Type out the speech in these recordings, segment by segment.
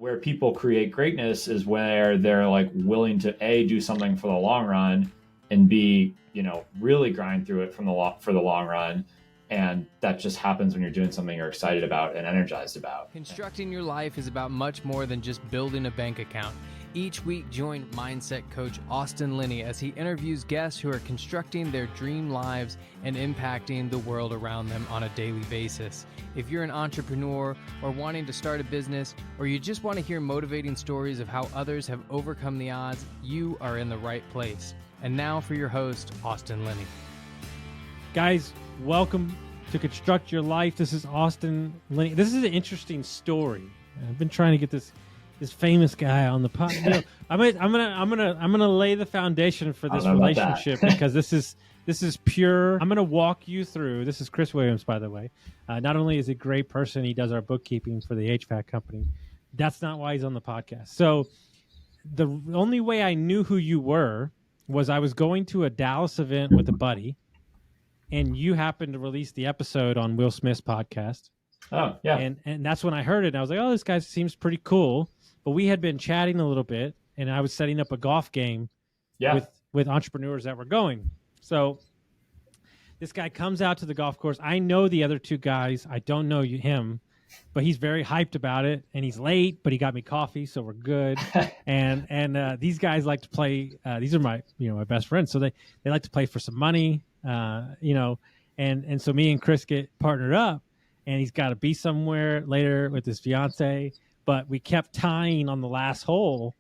where people create greatness is where they're like willing to A, do something for the long run, and B, really grind through it for the long run. And that just happens when you're doing something you're excited about and energized about. Constructing your life is about much more than just building a bank account. Each week, join mindset coach Austin Linney as he interviews guests who are constructing their dream lives and impacting the world around them on a daily basis. If you're an entrepreneur or wanting to start a business, or you just want to hear motivating stories of how others have overcome the odds, you are in the right place. And now for your host, Austin Linney. Guys, welcome to Construct Your Life. This is Austin Linney. This is an interesting story. I've been trying to get this famous guy on the pod. I'm gonna lay the foundation for this relationship because this is pure. I'm gonna walk you through. This is Chris Williams, by the way. Not only is he a great person, he does our bookkeeping for the HVAC company. That's not why he's on the podcast. So the only way I knew who you were was I was going to a Dallas event with a buddy, and you happened to release the episode on Will Smith's podcast. Oh, yeah. And that's when I heard it, and I was like, oh, this guy seems pretty cool. But we had been chatting a little bit, and I was setting up a golf game with entrepreneurs that were going. So this guy comes out to the golf course. I know the other two guys. I don't know him, but he's very hyped about it, and he's late, but he got me coffee, so we're good. and these guys like to play. These are my best friends, so they like to play for some money, and so me and Chris get partnered up, and he's got to be somewhere later with his fiance. But we kept tying on the last hole,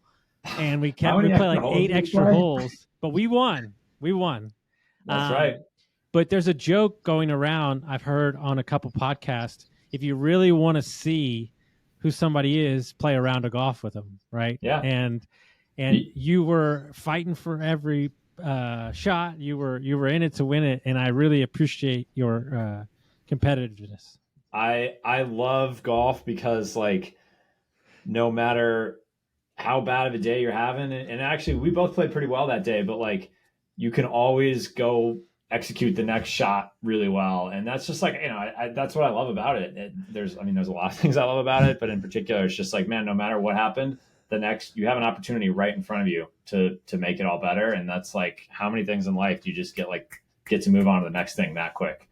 and we played like 8 extra holes, but we won. That's right. But there's a joke going around I've heard on a couple podcasts. If you really want to see who somebody is, play a round of golf with them, right? Yeah. And you were fighting for every shot. You were in it to win it, and I really appreciate your competitiveness. I love golf because no matter how bad of a day you're having, and actually we both played pretty well that day, but you can always go execute the next shot really well. And that's just that's what I love about it. There's a lot of things I love about it, but in particular, it's just man, no matter what happened, you have an opportunity right in front of you to make it all better. And that's how many things in life do you just get to move on to the next thing that quick?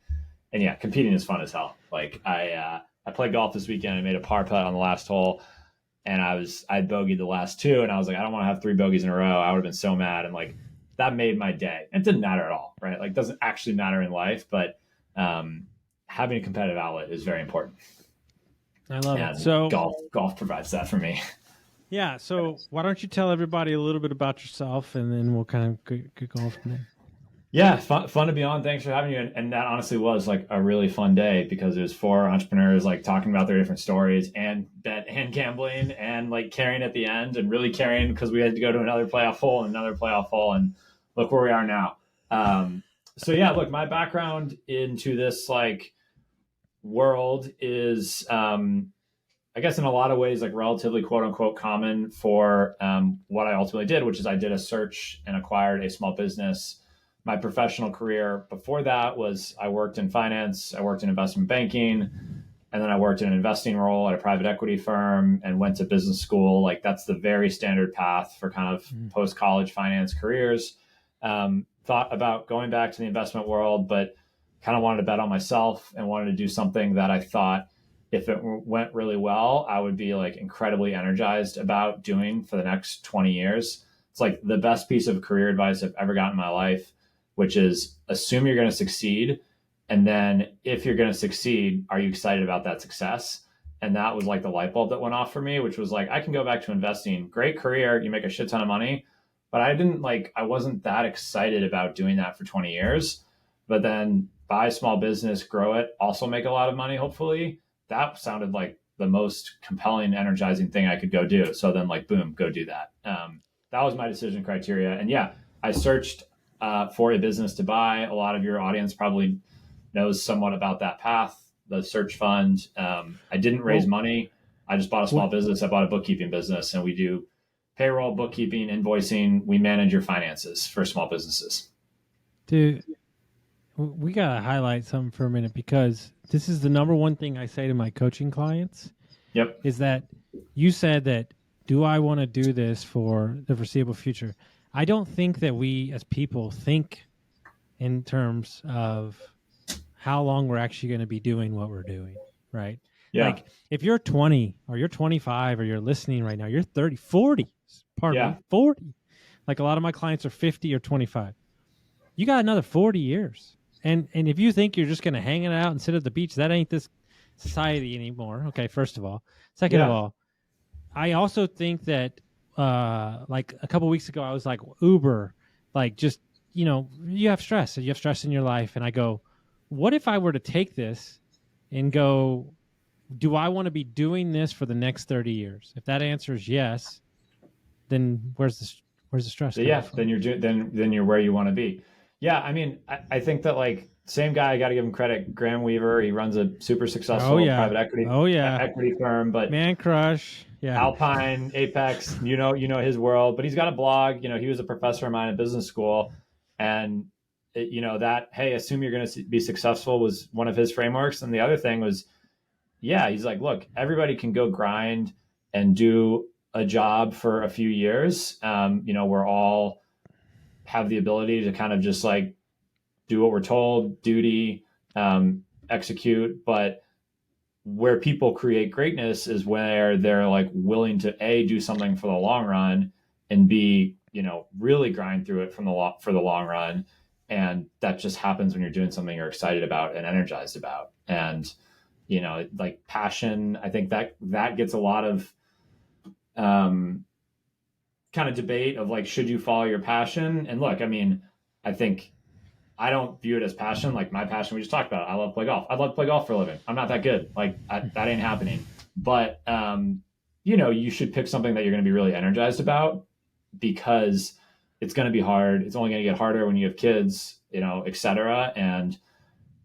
And yeah, competing is fun as hell. I played golf this weekend. I made a par putt on the last hole, and I'd bogeyed the last 2, and I was like, I don't want to have 3 bogeys in a row. I would have been so mad. And that made my day. It didn't matter at all, right? It doesn't actually matter in life, but having a competitive outlet is very important. I love it. So golf provides that for me. Yeah. So why don't you tell everybody a little bit about yourself, and then we'll kind of get going from there. Yeah, fun to be on. Thanks for having you. And that honestly was a really fun day because it was 4 entrepreneurs talking about their different stories and bet and gambling and carrying at the end and really carrying because we had to go to another playoff hole and look where we are now. So yeah, look, my background into this world is I guess in a lot of ways relatively quote unquote common for what I ultimately did, which is I did a search and acquired a small business. My professional career before that was I worked in finance, I worked in investment banking, and then I worked in an investing role at a private equity firm and went to business school. That's the very standard path for kind of post-college finance careers. Thought about going back to the investment world, but kind of wanted to bet on myself and wanted to do something that I thought if it went really well, I would be incredibly energized about doing for the next 20 years. It's the best piece of career advice I've ever gotten in my life, which is assume you're going to succeed. And then if you're going to succeed, are you excited about that success? And that was the light bulb that went off for me, which was I can go back to investing. Great career. You make a shit ton of money. But I wasn't that excited about doing that for 20 years. But then buy a small business, grow it, also make a lot of money, hopefully. That sounded like the most compelling, energizing thing I could go do. So then boom, go do that. That was my decision criteria. And yeah, I searched for a business to buy. A lot of your audience probably knows somewhat about that path, the search fund. I didn't raise money. I just bought a small business. I bought a bookkeeping business, and we do payroll, bookkeeping, invoicing. We manage your finances for small businesses. Dude, we got to highlight something for a minute because this is the number one thing I say to my coaching clients. Yep. Is that you said that, do I want to do this for the foreseeable future? I don't think that we as people think in terms of how long we're actually going to be doing what we're doing, right? Yeah. Like if you're 20 or you're 25 or you're listening right now, you're 30, 40, pardon me, 40. Like a lot of my clients are 50 or 25. You got another 40 years. And if you think you're just going to hang it out and sit at the beach, that ain't this society anymore. Okay, first of all. Second of all, I also think that like a couple of weeks ago, I was like, Uber, like just, you have stress and you have stress in your life. And I go, what if I were to take this and go, do I want to be doing this for the next 30 years? If that answer is yes, then where's the stress? So, then you're where you want to be. Yeah. I mean, I think that like same guy, I got to give him credit. Graham Weaver, he runs a super successful private equity firm, but man crush. Yeah. Alpine, Apex, you know his world, but he's got a blog. He was a professor of mine at business school, and hey, assume you're going to be successful was one of his frameworks. And the other thing was, he's like, look, everybody can go grind and do a job for a few years. We're all have the ability to kind of just like do what we're told, duty, execute, but where people create greatness is where they're like willing to do something for the long run, and B, really grind through it for the long run. And that just happens when you're doing something you're excited about and energized about. And, like passion, I think that gets a lot of kind of debate of like, should you follow your passion? And look, I mean, I think I don't view it as passion. Like my passion, we just talked about, I love to play golf. I'd love to play golf for a living. I'm not that good. Like that ain't happening. But, you should pick something that you're going to be really energized about, because it's going to be hard. It's only going to get harder when you have kids, et cetera. And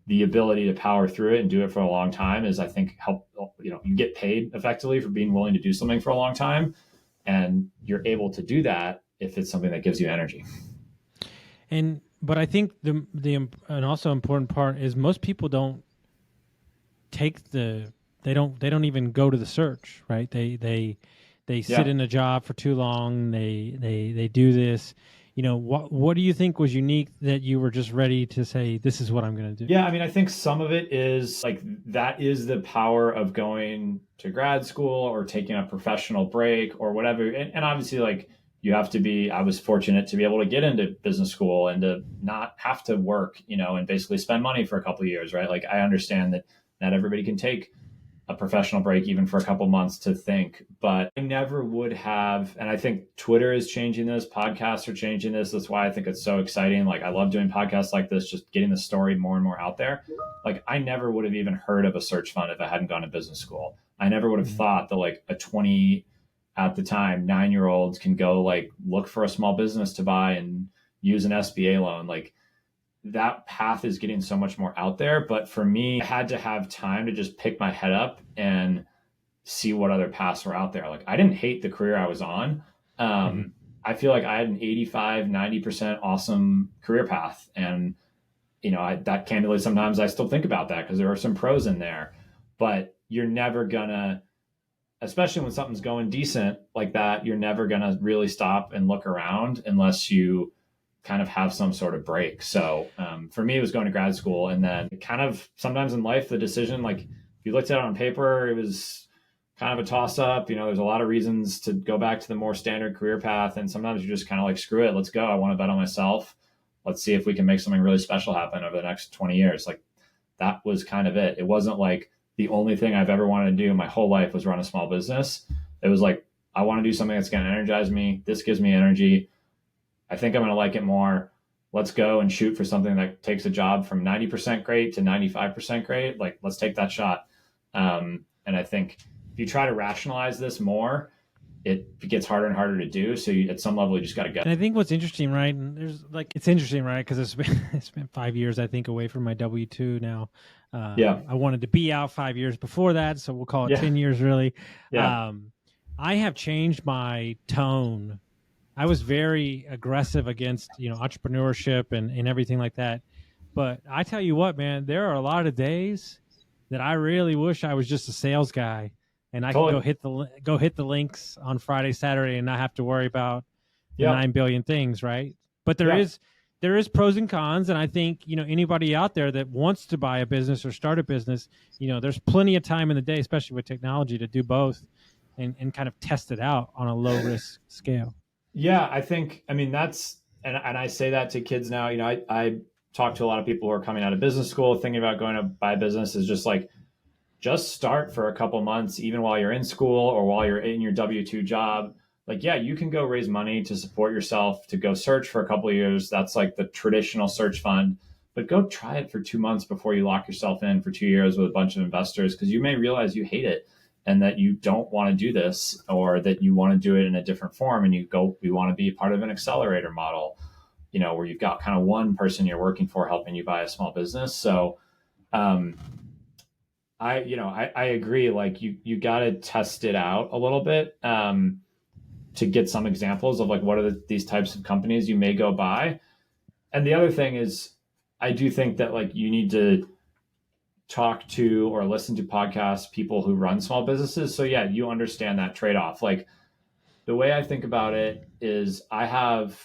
the ability to power through it and do it for a long time is, I think, you get paid effectively for being willing to do something for a long time. And you're able to do that if it's something that gives you energy. But I think the and also important part is most people don't take they don't even go to the search, right? They sit in a job for too long. They do this. What do you think was unique that you were just ready to say, this is what I'm going to do? Yeah, I mean, I think some of it is like, that is the power of going to grad school or taking a professional break or whatever. And obviously, like, I was fortunate to be able to get into business school and to not have to work, and basically spend money for a couple of years, right? Like, I understand that not everybody can take a professional break even for a couple months to think, but I never would have. And I think Twitter is changing this, podcasts are changing this. That's why I think it's so exciting. Like, I love doing podcasts like this, just getting the story more and more out there. Like, I never would have even heard of a search fund if I hadn't gone to business school. I never would have thought that like a 9-year-olds can go like look for a small business to buy and use an SBA loan. Like, that path is getting so much more out there. But for me, I had to have time to just pick my head up and see what other paths were out there. Like, I didn't hate the career I was on. I feel like I had an 85-90% awesome career path. And, that candidly, sometimes I still think about that because there are some pros in there, but you're never gonna, especially when something's going decent like that, you're never gonna really stop and look around unless you kind of have some sort of break. So for me, it was going to grad school. And then kind of sometimes in life, the decision, like if you looked at it on paper, it was kind of a toss up. There's a lot of reasons to go back to the more standard career path. And sometimes you're just kind of like, screw it, let's go. I want to bet on myself. Let's see if we can make something really special happen over the next 20 years. Like, that was kind of it. It wasn't like the only thing I've ever wanted to do in my whole life was run a small business. It was like, I want to do something that's going to energize me. This gives me energy. I think I'm going to like it more. Let's go and shoot for something that takes a job from 90% great to 95% great. Like, let's take that shot. And I think if you try to rationalize this more, it gets harder and harder to do. So at some level, you just got to go. And I think what's interesting, right? And it's interesting, right? Because it's been 5 years, I think, away from my W-2 now. I wanted to be out 5 years before that, so we'll call it 10 years, really. I have changed my tone. I was very aggressive against, entrepreneurship and everything like that. But I tell you what, man, there are a lot of days that I really wish I was just a sales guy and I can go hit the links on Friday, Saturday, and not have to worry about the 9 billion things, right? But there is pros and cons, and I think anybody out there that wants to buy a business or start a business, there's plenty of time in the day, especially with technology, to do both and kind of test it out on a low risk scale. Yeah, that's and I say that to kids now. I talk to a lot of people who are coming out of business school thinking about going to buy a business. Is just start for a couple months, even while you're in school or while you're in your W-2 job. You can go raise money to support yourself, to go search for a couple of years. That's like the traditional search fund, but go try it for 2 months before you lock yourself in for 2 years with a bunch of investors, because you may realize you hate it and that you don't want to do this, or that you want to do it in a different form. And we want to be part of an accelerator model, where you've got kind of one person you're working for helping you buy a small business. So, I agree. You got to test it out a little bit to get some examples of what are these types of companies you may go buy. And the other thing is, I do think that you need to talk to or listen to podcasts, people who run small businesses. So yeah, you understand that trade-off. The way I think about it is I have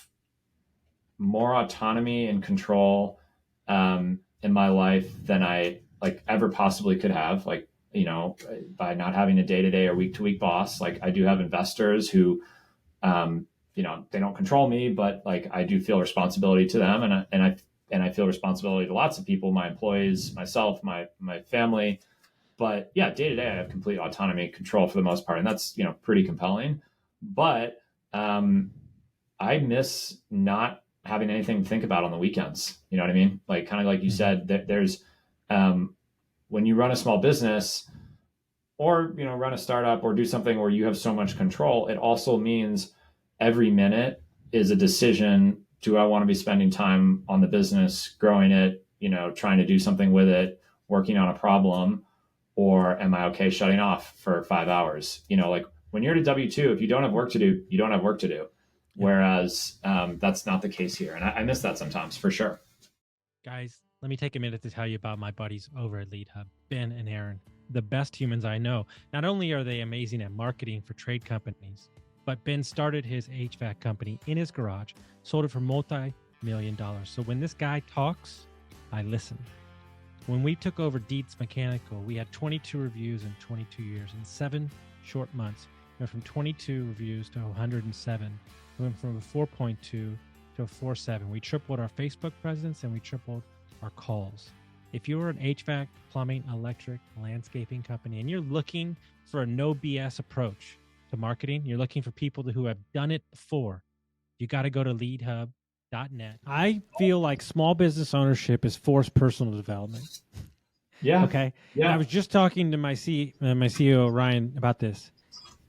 more autonomy and control in my life than I ever possibly could have, by not having a day-to-day or week-to-week boss. I do have investors who, they don't control me, but I do feel responsibility to them. And I feel responsibility to lots of people, my employees, myself, my family. But yeah, day-to-day, I have complete autonomy and control for the most part. And that's, pretty compelling. But I miss not having anything to think about on the weekends. You know what I mean? Kind of like you said, there's, when you run a small business or, run a startup or do something where you have so much control, it also means every minute is a decision. Do I want to be spending time on the business, growing it, trying to do something with it, working on a problem, or am I okay shutting off for 5 hours? When you're at a W-2, if you don't have work to do, you don't have work to do. Whereas that's not the case here. And I miss that sometimes, for sure. Guys, let me take a minute to tell you about my buddies over at Lead Hub, Ben and Aaron, the best humans I know. Not only are they amazing at marketing for trade companies, but Ben started his HVAC company in his garage, sold it for multi-million dollars. So when this guy talks, I listen. When we took over Dietz Mechanical, we had 22 reviews in 22 years. In 7 short months, we went from 22 reviews to 107. We went from a 4.2 to a 4.7. We tripled our Facebook presence and we tripled our calls. If you're an HVAC, plumbing, electric, landscaping company, and you're looking for a no BS approach to marketing, you're looking for people who have done it before, you got to go to leadhub.net. I feel like small business ownership is forced personal development. Yeah. Okay. Yeah. And I was just talking to my CEO, Ryan, about this.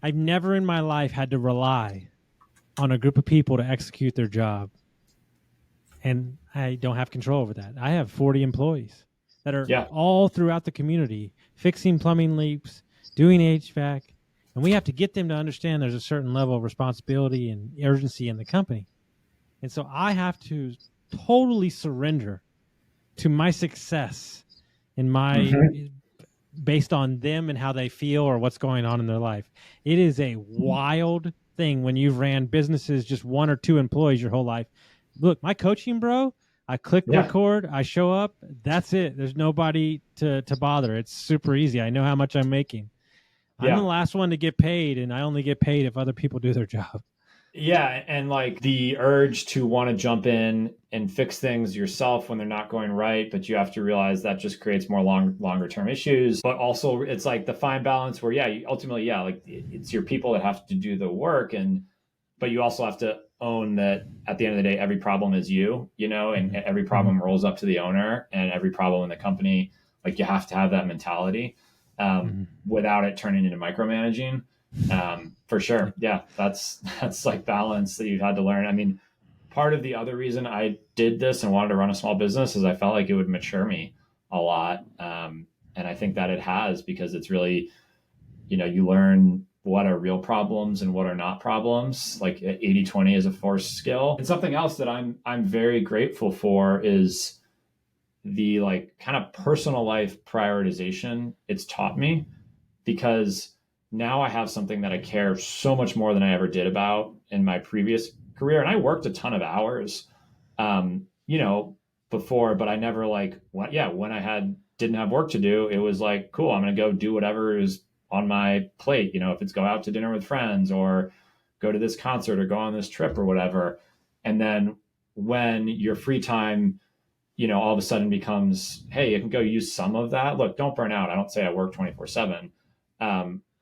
I've never in my life had to rely on a group of people to execute their job. And I don't have control over that. I have 40 employees that are all throughout the community, fixing plumbing leaks, doing HVAC. And we have to get them to understand there's a certain level of responsibility and urgency in the company. And so I have to totally surrender to my success in my based on them and how they feel or what's going on in their life. It is a wild thing when you've ran businesses, just 1 or 2 employees your whole life. Look, my coaching, bro, I click record, I show up, that's it. There's nobody to bother. It's super easy. I know how much I'm making. I'm the last one to get paid, and I only get paid if other people do their job. Yeah. And the urge to want to jump in and fix things yourself when they're not going right, but you have to realize that just creates more longer term issues. But also it's the fine balance where, ultimately, it's your people that have to do the work. But you also have to own that at the end of the day, every problem is you, and every problem rolls up to the owner, and every problem in the company, you have to have that mentality without it turning into micromanaging. For sure. Yeah. That's balance that you've had to learn. Part of the other reason I did this and wanted to run a small business is I felt like it would mature me a lot. And I think that it has, because it's really, you learn what are real problems and what are not problems. 80-20 is a forced skill. And something else that I'm very grateful for is the kind of personal life prioritization it's taught me, because now I have something that I care so much more than I ever did about in my previous career. And I worked a ton of hours, you know, before, but I never like, when I didn't have work to do, it was like, cool, I'm going to go do whatever is on my plate. You know, if it's go out to dinner with friends or go to this concert or go on this trip or whatever. And then when your free time, you know, all of a sudden becomes, hey, you can go use some of that. Look, don't burn out. I don't say I work 24/7.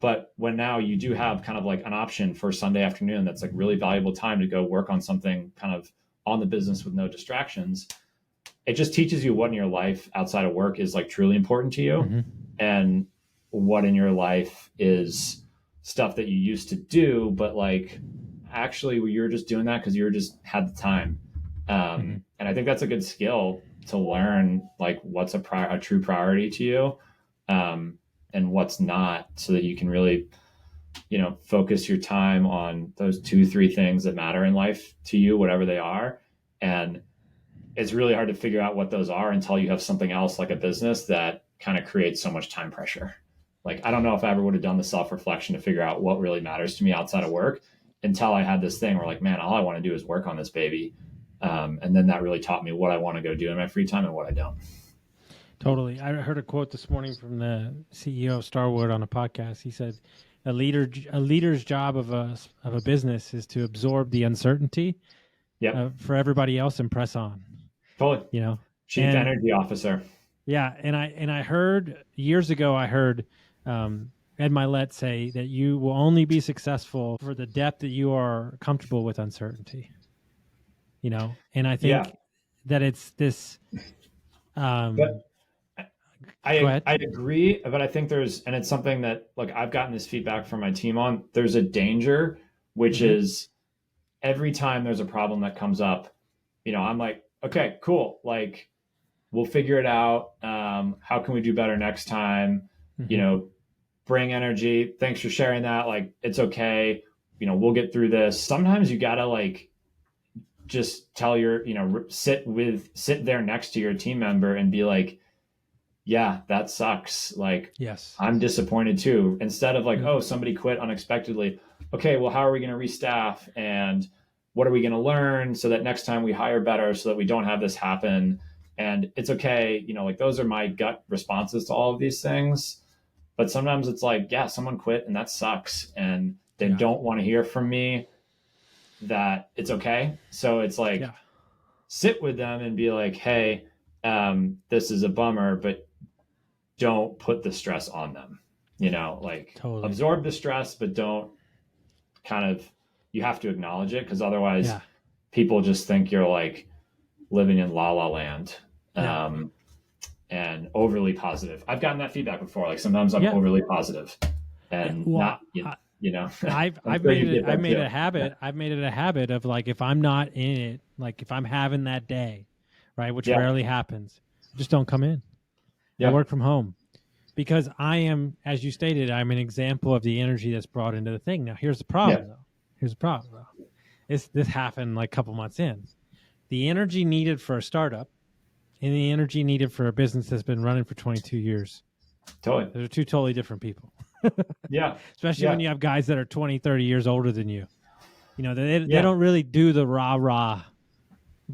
But when now you do have kind of like an option for Sunday afternoon, that's like really valuable time to go work on something kind of on the business with no distractions. It just teaches you what in your life outside of work is like truly important to you, Mm-hmm. and what in your life is stuff that you used to do, but like actually you're just doing that because you just had the time. And I think that's a good skill to learn, like what's a true priority to you, and what's not, so that you can really, you know, focus your time on those 2-3 things that matter in life to you, whatever they are. And it's really hard to figure out what those are until you have something else like a business that kind of creates so much time pressure. Like, I don't know if I ever would have done the self-reflection to figure out what really matters to me outside of work until I had this thing where like, man, all I want to do is work on this baby. And then that really taught me what I want to go do in my free time and what I don't. Totally. I heard a quote this morning from the CEO of Starwood on a podcast. He said, a leader's job of a business is to absorb the uncertainty, for everybody else and press on. Totally. You know, Chief energy officer. Yeah. And I heard years ago, Ed Milet say that you will only be successful for the depth that you are comfortable with uncertainty, you know? And I think that it's this, but I agree, but I think and it's something that, like, I've gotten this feedback from my team on, there's a danger, which is every time there's a problem that comes up, you know, I'm like, okay, cool. Like, we'll figure it out. How can we do better next time? You know, bring energy. Thanks for sharing that. Like, it's okay. You know, we'll get through this. Sometimes you gotta like, just tell your, you know, sit there next to your team member and be like, yeah, that sucks. Like, yes, I'm disappointed too. Instead of like, oh, somebody quit unexpectedly. Okay, well, how are we going to restaff, and what are we going to learn so that next time we hire better, so that we don't have this happen? And it's okay. You know, like, those are my gut responses to all of these things. But sometimes it's like, yeah, someone quit and that sucks, and they don't want to hear from me that it's okay. So it's like, sit with them and be like, hey, this is a bummer, but don't put the stress on them, you know, like absorb the stress, but don't you have to acknowledge it, because otherwise people just think you're like living in la la land, and overly positive. I've gotten that feedback before. Like, sometimes I'm overly positive and not, you know, I've made it a habit. I've made it a habit of, like, if I'm not in it, like if I'm having that day, right, which rarely happens, just don't come in. I work from home, because I am, as you stated, I'm an example of the energy that's brought into the thing. Now, here's the problem, though. This happened like a couple months in. The energy needed for a startup and the energy needed for a business that's been running for 22 years. Totally. Those are two totally different people. Especially when you have guys that are 20, 30 years older than you. You know, they don't really do the rah-rah,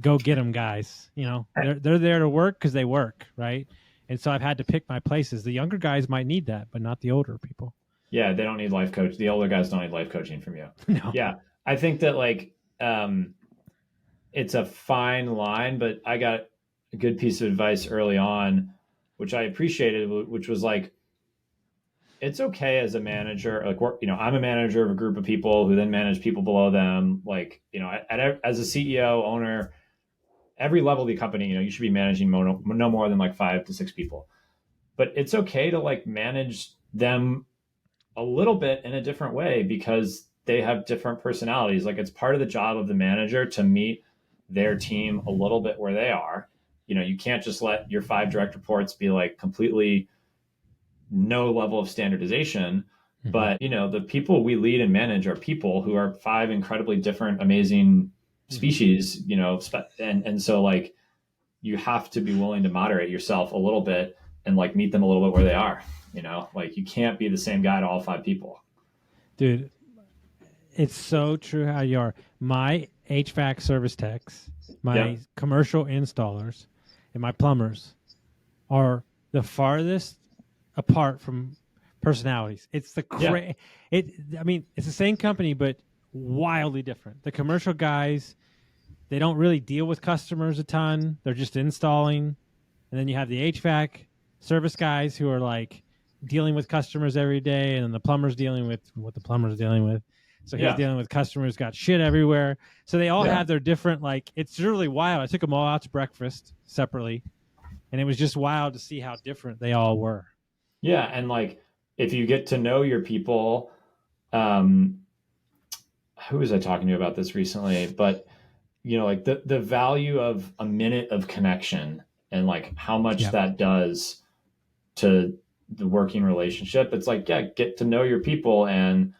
go get them guys. You know, they're there to work because they work, right? And so I've had to pick my places. The younger guys might need that, but not the older people. Yeah, they don't need life coach. The older guys don't need life coaching from you. No. Yeah, I think that, like, it's a fine line, but I got a good piece of advice early on, which I appreciated, which was like, it's okay as a manager. Like, you know, I'm a manager of a group of people who then manage people below them. Like, you know, as a CEO, owner, every level of the company, you know, you should be managing no more than like 5 to 6 people. But it's okay to like manage them a little bit in a different way, because they have different personalities. Like, it's part of the job of the manager to meet their team a little bit where they are. You know, you can't just let your 5 direct reports be like completely no level of standardization. But, you know, the people we lead and manage are people who are 5 incredibly different, amazing species, you know, and so like, you have to be willing to moderate yourself a little bit and like meet them a little bit where they are, you know, like, you can't be the same guy to all 5 people. Dude, it's so true how you are. My HVAC service techs, my commercial installers, and my plumbers are the farthest apart from personalities. It's the I mean, it's the same company, but wildly different. The commercial guys, they don't really deal with customers a ton. They're just installing. And then you have the HVAC service guys who are like dealing with customers every day, and then the plumber's dealing with what the plumber's dealing with. So he's dealing with customers, got shit everywhere. So they all have their different, like, it's really wild. I took them all out to breakfast separately, and it was just wild to see how different they all were. Yeah. And like, if you get to know your people, who was I talking to about this recently? But, you know, like the value of a minute of connection and like how much that does to the working relationship. It's like, get to know your people and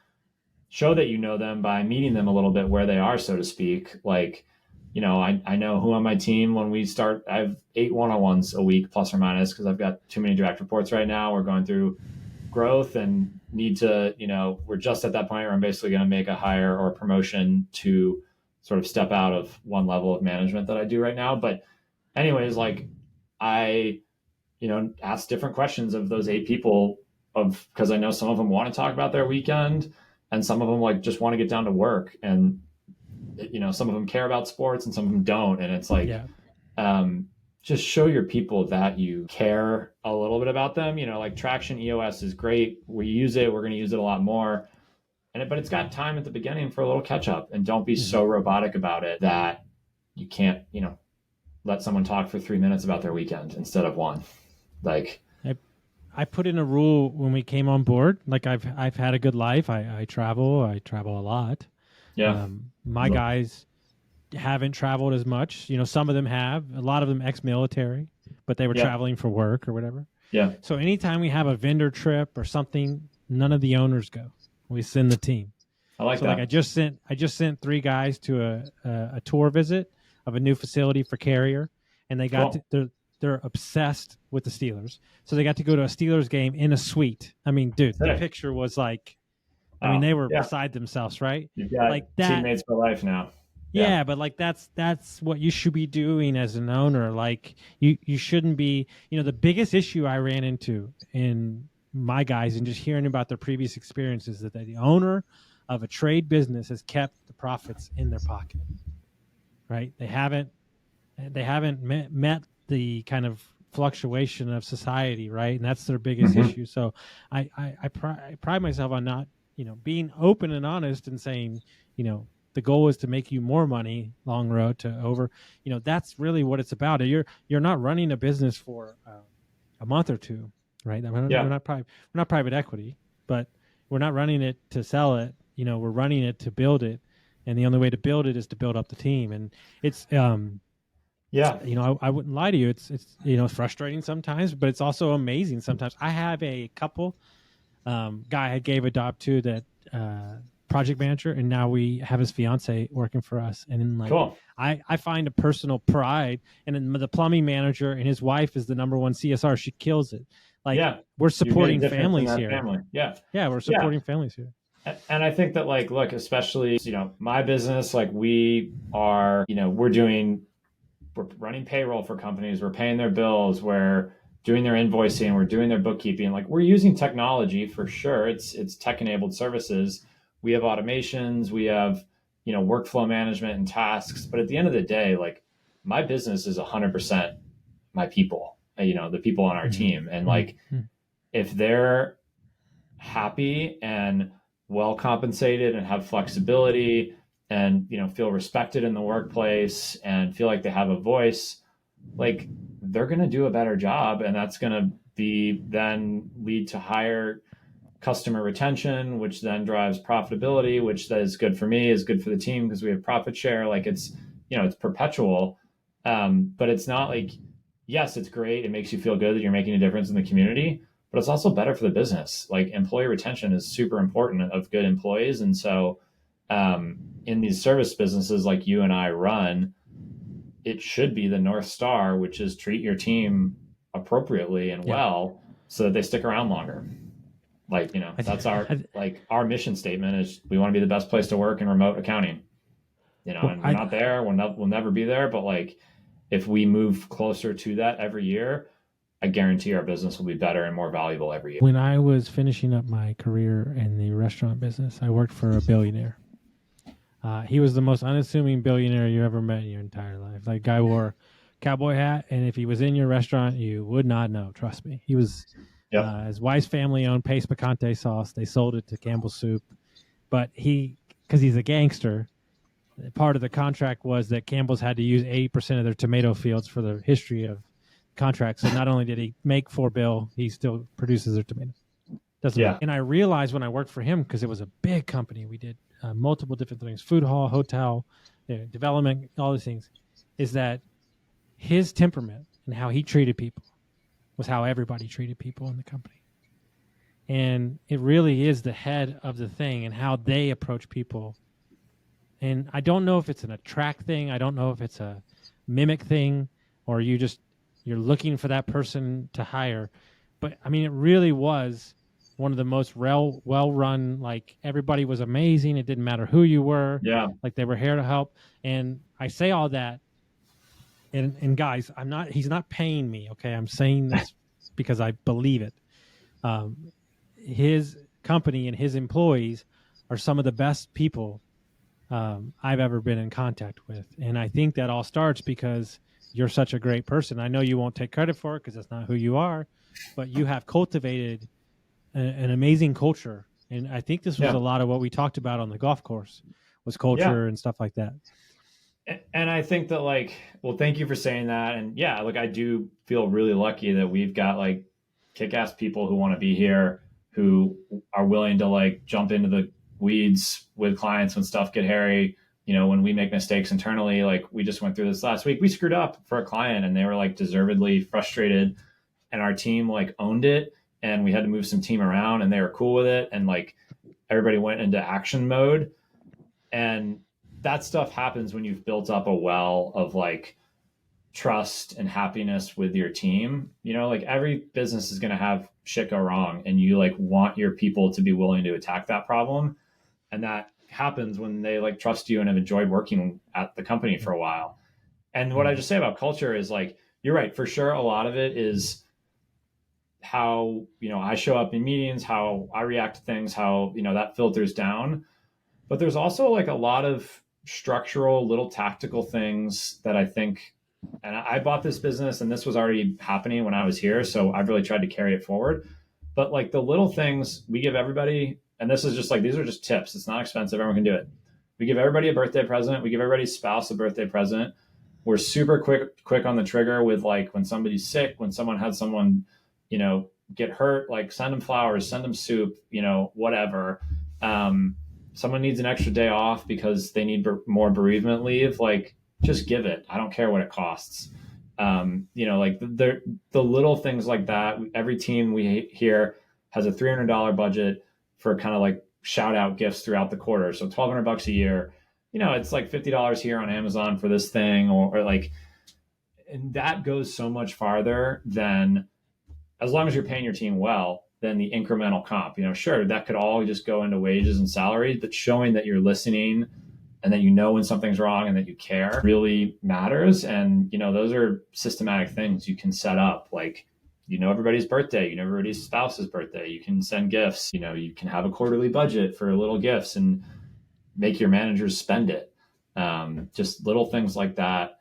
show that you know them by meeting them a little bit where they are, so to speak. Like, you know, I know who on my team when we start, I have 8 one-on-ones a week, plus or minus, because I've got too many direct reports right now. We're going through growth and need to, you know, we're just at that point where I'm basically going to make a hire or a promotion to sort of step out of one level of management that I do right now. But anyways, like I, you know, ask different questions of those 8 people because I know some of them want to talk about their weekend and some of them like just want to get down to work, and, you know, some of them care about sports and some of them don't. And it's like, just show your people that you care a little bit about them. You know, like Traction EOS is great. We use it. We're going to use it a lot more. But it's got time at the beginning for a little catch up, and don't be so robotic about it that you can't, you know, let someone talk for 3 minutes about their weekend instead of 1. Like, I put in a rule when we came on board. Like I've had a good life. I travel a lot. Yeah. My guys haven't traveled as much. You know, some of them have, a lot of them ex-military, but they were traveling for work or whatever. Yeah. So anytime we have a vendor trip or something, none of the owners go. We send the team. I like that. Like I just sent 3 guys to a tour visit of a new facility for Carrier, and they got they're obsessed with the Steelers. So they got to go to a Steelers game in a suite. I mean, dude, the picture was like, I mean, they were beside themselves, right? You've got like that, teammates for life now. Yeah, but like that's what you should be doing as an owner. Like you shouldn't be, you know, the biggest issue I ran into in my guys and just hearing about their previous experiences that the owner of a trade business has kept the profits in their pocket. Right? They haven't met the kind of fluctuation of society, right? And that's their biggest issue. So I pride myself on not, you know, being open and honest and saying, you know, the goal is to make you more money, long road to over, you know, that's really what it's about. You're not running a business for a month or two, right? I mean, we're not private equity, but we're not running it to sell it. You know, we're running it to build it. And the only way to build it is to build up the team. And it's, you know, I wouldn't lie to you. It's, you know, frustrating sometimes, but it's also amazing sometimes. I have a couple guy I gave a job to that project manager, and now we have his fiance working for us. And then like, cool. I find a personal pride. And then the plumbing manager and his wife is the #1 CSR. She kills it. Like we're supporting families here. Family. Yeah, we're supporting families here. And I think that like, look, especially, you know, my business, like we are, you know, we're running payroll for companies, we're paying their bills, we're doing their invoicing, we're doing their bookkeeping. Like we're using technology for sure. It's tech-enabled services. We have automations, we have, you know, workflow management and tasks. But at the end of the day, like my business is 100% my people, you know, the people on our team. And like, if they're happy and well compensated and have flexibility and, you know, feel respected in the workplace and feel like they have a voice, like they're going to do a better job. And that's going to then lead to higher customer retention, which then drives profitability, which is good for me, is good for the team because we have profit share. Like it's, you know, it's perpetual. But it's not like, yes, it's great. It makes you feel good that you're making a difference in the community, but it's also better for the business. Like employee retention is super important of good employees. And so in these service businesses like you and I run, it should be the North Star, which is treat your team appropriately and well so that they stick around longer. Like, that's our mission statement is we want to be the best place to work in remote accounting, and we're not there. We'll never be there. But like, if we move closer to that every year, I guarantee our business will be better and more valuable every year. When I was finishing up my career in the restaurant business, I worked for a billionaire. He was the most unassuming billionaire you ever met in your entire life. That guy wore a cowboy hat, and if he was in your restaurant, you would not know. Trust me. He was. His wife's family owned Pace Picante sauce. They sold it to Campbell's Soup, but because he's a gangster, part of the contract was that Campbell's had to use 80% of their tomato fields for the history of contract. So not only did he make for Bill, he still produces their tomatoes. And I realized when I worked for him, because it was a big company, we did multiple different things, food hall, hotel, development, all these things, is that his temperament and how he treated people was how everybody treated people in the company. And it really is the head of the thing and how they approach people. And I don't know if it's an attract thing. I don't know if it's a mimic thing, or you're looking for that person to hire. But I mean, it really was one of the most well-run, like everybody was amazing. It didn't matter who you were. Yeah. Like they were here to help. And I say all that. And guys, he's not paying me. Okay. I'm saying this because I believe it. His company and his employees are some of the best people I've ever been in contact with. And I think that all starts because you're such a great person. I know you won't take credit for it because that's not who you are, but you have cultivated an amazing culture. And I think this was a lot of what we talked about on the golf course was culture and stuff like that. And I think that thank you for saying that. And I do feel really lucky that we've got kick-ass people who want to be here, who are willing to jump into the weeds with clients when stuff get hairy. When we make mistakes internally, we just went through this last week, we screwed up for a client and they were deservedly frustrated, and our team owned it, and we had to move some team around and they were cool with it. And everybody went into action mode. And that stuff happens when you've built up a well of trust and happiness with your team. Every business is going to have shit go wrong, and you want your people to be willing to attack that problem. And that happens when they trust you and have enjoyed working at the company for a while. And what I just say about culture is you're right, for sure. A lot of it is how, I show up in meetings, how I react to things, how, that filters down. But there's also a lot of structural little tactical things that I think, and I bought this business and this was already happening when I was here. So I've really tried to carry it forward. But the little things we give everybody, and this is just these are just tips. It's not expensive. Everyone can do it. We give everybody a birthday present. We give everybody's spouse a birthday present. We're super quick on the trigger with when somebody's sick, when someone had someone, get hurt, send them flowers, send them soup, whatever. Someone needs an extra day off because they need more bereavement leave. Just give it. I don't care what it costs. The little things like that. Every team we here has a $300 budget for kind of shout out gifts throughout the quarter. So $1,200 a year, it's $50 here on Amazon for this thing or and that goes so much farther than, as long as you're paying your team well, than the incremental comp. Sure, that could all just go into wages and salaries, but showing that you're listening and that when something's wrong and that you care really matters. And, those are systematic things you can set up. Everybody's birthday, everybody's spouse's birthday, you can send gifts, you can have a quarterly budget for little gifts and make your managers spend it. Just little things like that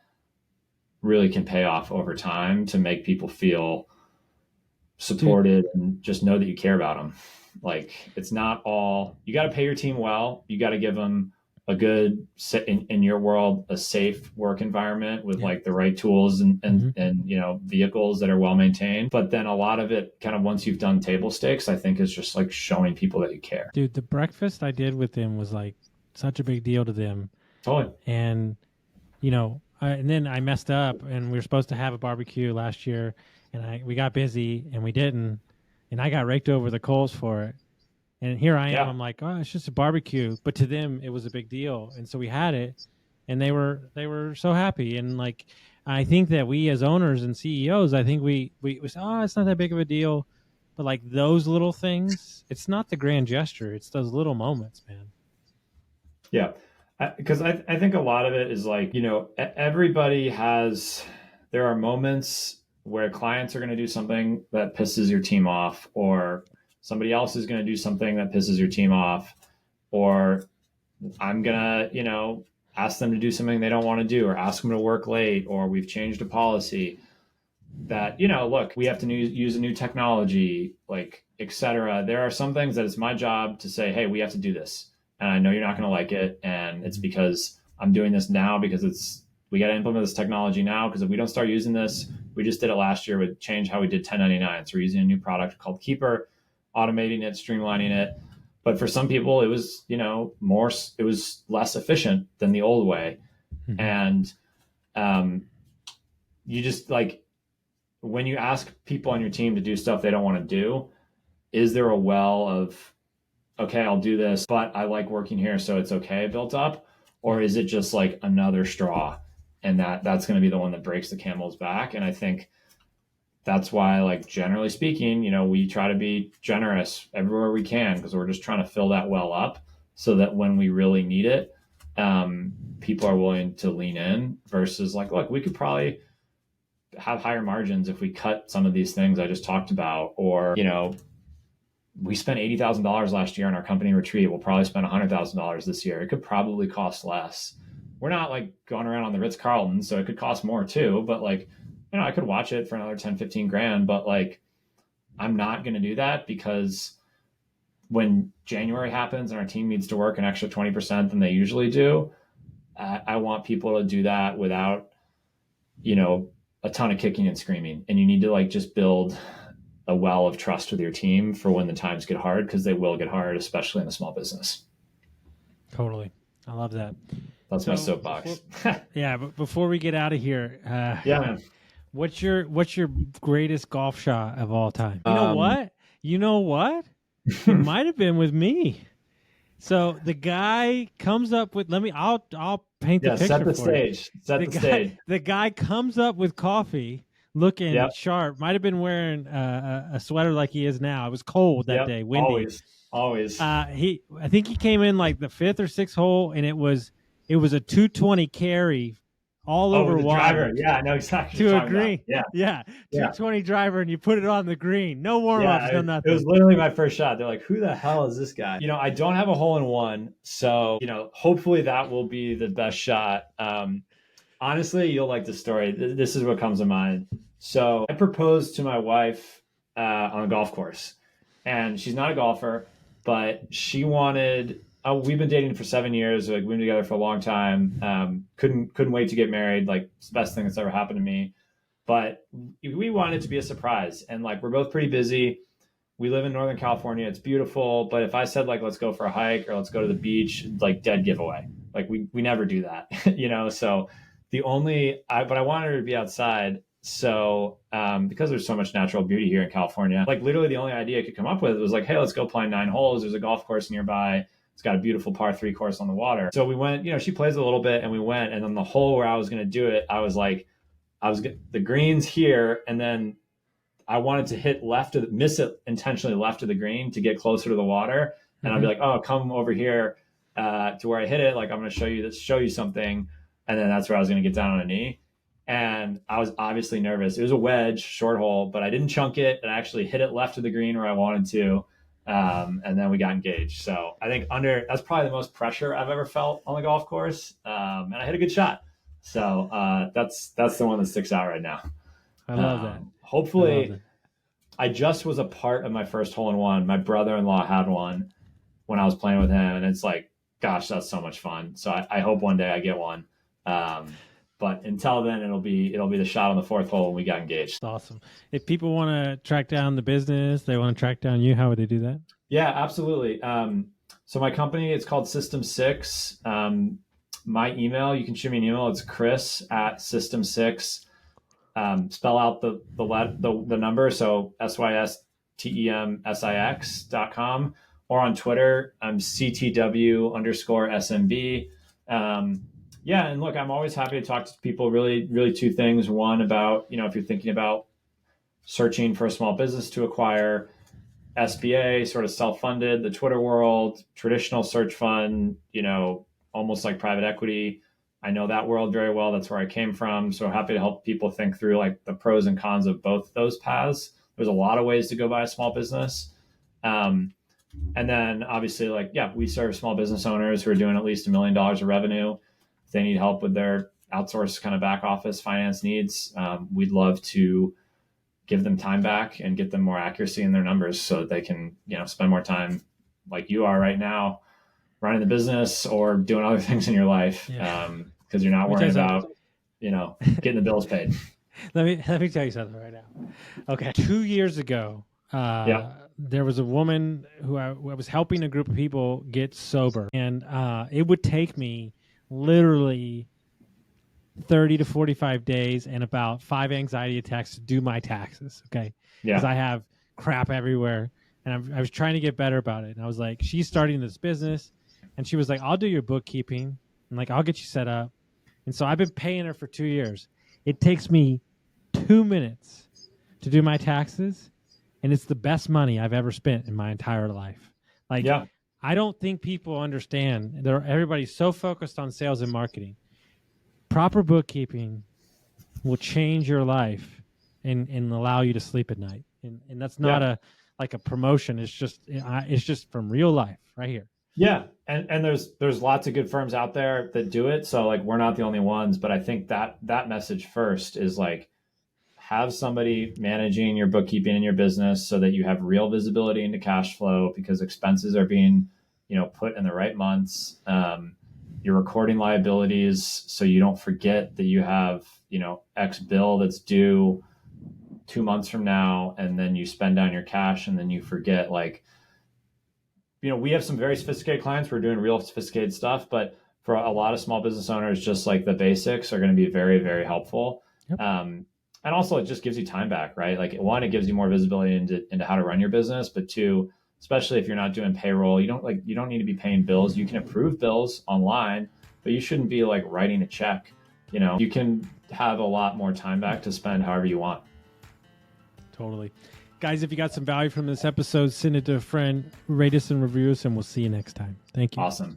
really can pay off over time to make people feel supported and just know that you care about them. It's not all, you got to pay your team well. You got to give them a good, in your world, a safe work environment with the right tools and vehicles that are well maintained. But then a lot of it kind of, once you've done table stakes, I think is just showing people that you care. Dude, the breakfast I did with them was such a big deal to them. Totally. And, and then I messed up and we were supposed to have a barbecue last year. And we got busy and we didn't, and I got raked over the coals for it. And here I am, I'm oh, it's just a barbecue. But to them, it was a big deal. And so we had it and they were so happy. And I think that we as owners and CEOs, I think we say, oh, it's not that big of a deal. But like those little things, it's not the grand gesture. It's those little moments, man. Yeah. Because I think a lot of it is like, everybody there are moments where clients are going to do something that pisses your team off, or somebody else is going to do something that pisses your team off, or I'm going to, ask them to do something they don't want to do, or ask them to work late, or we've changed a policy that, look, we have to use a new technology, like, et cetera. There are some things that it's my job to say, hey, we have to do this. And I know you're not going to like it. And it's because I'm doing this now, because we got to implement this technology now. Because if we don't start using this, we just did it last year with change how we did 1099. So we're using a new product called Keeper, automating it, streamlining it. But for some people, it was, it was less efficient than the old way. Mm-hmm. And you just like, when you ask people on your team to do stuff they don't want to do, is there a well of, okay, I'll do this, but I like working here, so it's okay, built up? Or is it just like another straw? And that's going to be the one that breaks the camel's back. And I think that's why, like, generally speaking, we try to be generous everywhere we can, because we're just trying to fill that well up so that when we really need it, people are willing to lean in, versus like, look, we could probably have higher margins if we cut some of these things I just talked about. Or, we spent $80,000 last year on our company retreat. We'll probably spend $100,000 this year. It could probably cost less. We're not like going around on the Ritz-Carlton, so it could cost more too. But like, I could watch it for another 10, 15 grand, but like, I'm not going to do that, because when January happens and our team needs to work an extra 20% than they usually do, I want people to do that without, a ton of kicking and screaming. And you need to like just build a well of trust with your team for when the times get hard, because they will get hard, especially in a small business. Totally. I love that. That's my soapbox. Yeah. But before we get out of here, yeah, man. What's your greatest golf shot of all time? You know what? It might have been with me. So the guy comes up with, I'll paint the picture set the for you. Set the stage. The guy comes up with coffee, looking sharp. Might have been wearing a sweater like he is now. It was cold that day, windy. Always. I think he came in like the 5th or 6th hole, and it was a 220 carry all over water. Driver. Yeah, I know exactly. To a green. About. Yeah. 220 driver, and you put it on the green. No warm-ups, no nothing. It was literally my first shot. They're like, who the hell is this guy? I don't have a hole-in-one, so, hopefully that will be the best shot. Honestly, you'll like the story. This is what comes to mind. So I proposed to my wife on a golf course, and she's not a golfer, but she wanted... we've been dating for 7 years. Like, we've been together for a long time. Couldn't wait to get married. Like, it's the best thing that's ever happened to me. But we wanted it to be a surprise. And like, we're both pretty busy. We live in Northern California. It's beautiful. But if I said like, let's go for a hike or let's go to the beach, like, dead giveaway. Like, we never do that, So but I wanted her to be outside. So because there's so much natural beauty here in California, like literally the only idea I could come up with was like, hey, let's go play 9 holes. There's a golf course nearby. It's got a beautiful par 3 course on the water. So we went, she plays a little bit, and we went. And then the hole where I was going to do it, I was like, the green's here. And then I wanted to hit miss it intentionally left of the green to get closer to the water. And I'd be like, oh, come over here to where I hit it. Like, I'm going to show you something. And then that's where I was going to get down on a knee. And I was obviously nervous. It was a wedge, short hole, but I didn't chunk it. And I actually hit it left of the green where I wanted to. And then we got engaged. So I think that's probably the most pressure I've ever felt on the golf course. And I hit a good shot. So that's the one that sticks out right now. I love that. Hopefully, I just was a part of my first hole-in-one. My brother-in-law had one when I was playing with him, and it's like, gosh, that's so much fun. So I hope one day I get one. But until then, it'll be the shot on the 4th hole when we got engaged. That's awesome. If people want to track down the business, they want to track down you, how would they do that? Yeah, absolutely. So my company, it's called System 6. My email, you can shoot me an email. It's Chris@System6. Spell out the number. So SYSTEMSIX.com, or on Twitter, I'm CTW_SMB. Yeah. And look, I'm always happy to talk to people. Really, really 2 things. One, about, if you're thinking about searching for a small business to acquire, SBA, sort of self-funded, the Twitter world, traditional search fund, almost like private equity. I know that world very well. That's where I came from. So happy to help people think through like the pros and cons of both those paths. There's a lot of ways to go buy a small business. And then obviously we serve small business owners who are doing at least $1 million of revenue. If they need help with their outsourced kind of back office finance needs, we'd love to give them time back and get them more accuracy in their numbers so that they can, spend more time like you are right now running the business or doing other things in your life. Because you're not worrying about, getting the bills paid. Let me tell you something right now. Okay. 2 years ago, there was a woman who I was helping a group of people get sober. And it would take me literally 30 to 45 days and about 5 anxiety attacks to do my taxes. Okay. Because I have crap everywhere. And I was trying to get better about it. And I was like, she's starting this business. And she was like, I'll do your bookkeeping. And like, I'll get you set up. And so I've been paying her for 2 years. It takes me 2 minutes to do my taxes. And it's the best money I've ever spent in my entire life. I don't think people understand. Everybody's so focused on sales and marketing. Proper bookkeeping will change your life and allow you to sleep at night. And that's not a promotion. It's just from real life right here. Yeah. And there's lots of good firms out there that do it. So like, we're not the only ones, but I think that message first is like, have somebody managing your bookkeeping in your business so that you have real visibility into cash flow because expenses are being, put in the right months. You're recording liabilities so you don't forget that you have, X bill that's due 2 months from now, and then you spend down your cash and then you forget we have some very sophisticated clients. We're doing real sophisticated stuff, but for a lot of small business owners, just like the basics are going to be very, very helpful. Yep. And also it just gives you time back, right? Like one, it gives you more visibility into how to run your business, but two, especially if you're not doing payroll, you don't need to be paying bills. You can approve bills online, but you shouldn't be like writing a check. You can have a lot more time back to spend however you want. Totally. Guys, if you got some value from this episode, send it to a friend, rate us and review us, and we'll see you next time. Thank you. Awesome.